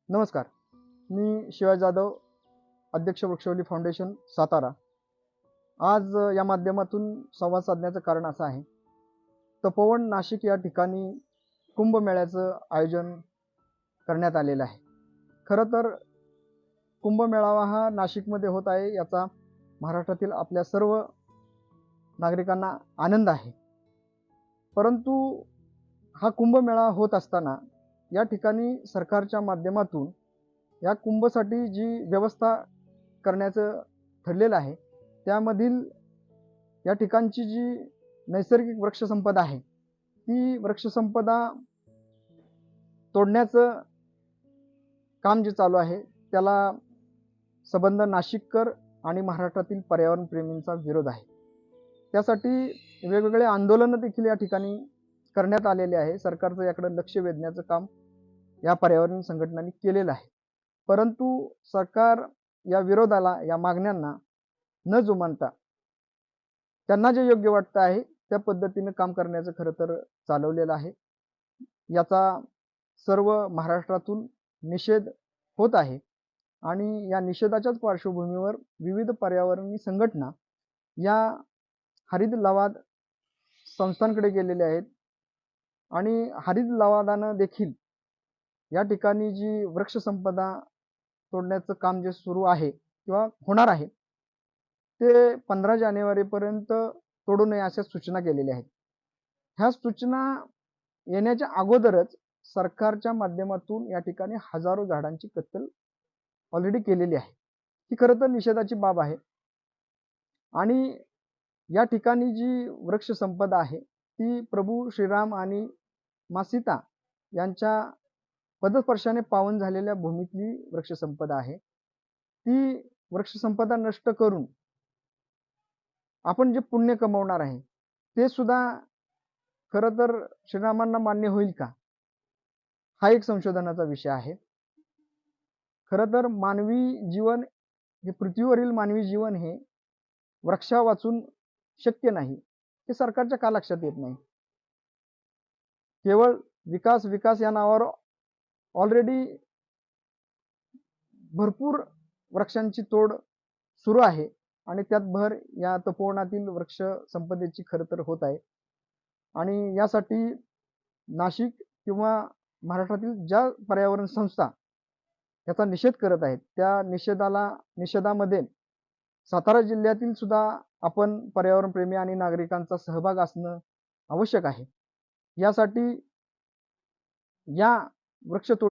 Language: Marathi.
नमस्कार. मी शिवाय जाधव, अध्यक्ष वृक्षवल्ली फाउंडेशन, सातारा. आज या माध्यमातून संवाद साधण्याचं कारण असं आहे, तपोवन नाशिक या ठिकाणी कुंभमेळ्याचं आयोजन करण्यात आलेलं आहे. खरं तर कुंभमेळावा हा नाशिकमध्ये होत आहे याचा महाराष्ट्रातील आपल्या सर्व नागरिकांना आनंद आहे. परंतु हा कुंभमेळा होत असताना या ठिकाणी सरकारच्या माध्यमातून या कुंभसाठी जी व्यवस्था करण्याचं ठरलेलं आहे, त्यामधील या ठिकाणची जी नैसर्गिक वृक्षसंपदा आहे, ती वृक्षसंपदा तोडण्याचं काम जे चालू आहे, त्याला सबंध नाशिककर आणि महाराष्ट्रातील पर्यावरण प्रेमींचा विरोध आहे. त्यासाठी वेगवेगळे आंदोलनं देखील या ठिकाणी करण्यात आलेले आहे. सरकारचं याकडे लक्ष वेधण्याचं काम या पर्यावरण संघटनांनी केलेलं आहे. परंतु सरकार या विरोधाला, या मागण्यांना न जुमानता त्यांना जे योग्य वाटतं आहे त्या पद्धतीने काम करण्याचं खरं तर चालवलेलं आहे. याचा सर्व महाराष्ट्रातून निषेध होत आहे आणि या निषेधाच्याच पार्श्वभूमीवर विविध पर्यावरणीय संघटना या हरित लवाद संस्थांकडे गेलेले आहेत आणि हरित लवादानं देखील या ठिकाणी जी वृक्षसंपदा तोडण्याचं काम जे सुरू आहे किंवा होणार आहे, ते 15 जानेवारीपर्यंत तोडू नये अशा सूचना केलेल्या आहेत. ह्या सूचना येण्याच्या अगोदरच सरकारच्या माध्यमातून या ठिकाणी हजारो झाडांची कत्तल ऑलरेडी केलेली आहे. ही खरं तर निषेधाची बाब आहे आणि या ठिकाणी जी वृक्षसंपदा आहे ती प्रभू श्रीराम आणि माँ सीता यांच्या पदस्पर्शाने पावन झालेल्या भूमीतली वृक्षसंपदा आहे. ती वृक्षसंपदा नष्ट करून आपण जे पुण्य कमवणार आहे ते सुद्धा खरं तर श्रीरामांना मान्य होईल का, हा एक संशोधनाचा विषय आहे. खरं तर मानवी जीवन हे, पृथ्वीवरील मानवी जीवन हे वृक्षा वाचून शक्य नाही, हे सरकारच्या का लक्षात येत नाही. केवळ विकास विकास या नावावर ऑलरेडी भरपूर वृक्षांची तोड सुरू आहे आणि त्यात भर या तपोवनातील वृक्ष संपदेची खरं तर होत आहे. आणि यासाठी नाशिक किंवा महाराष्ट्रातील ज्या पर्यावरण संस्था याचा निषेध करत आहेत, त्या निषेधामध्ये सातारा जिल्ह्यातील सुद्धा आपण पर्यावरणप्रेमी आणि नागरिकांचा सहभाग असणं आवश्यक आहे. यासाठी या वृक्षतोड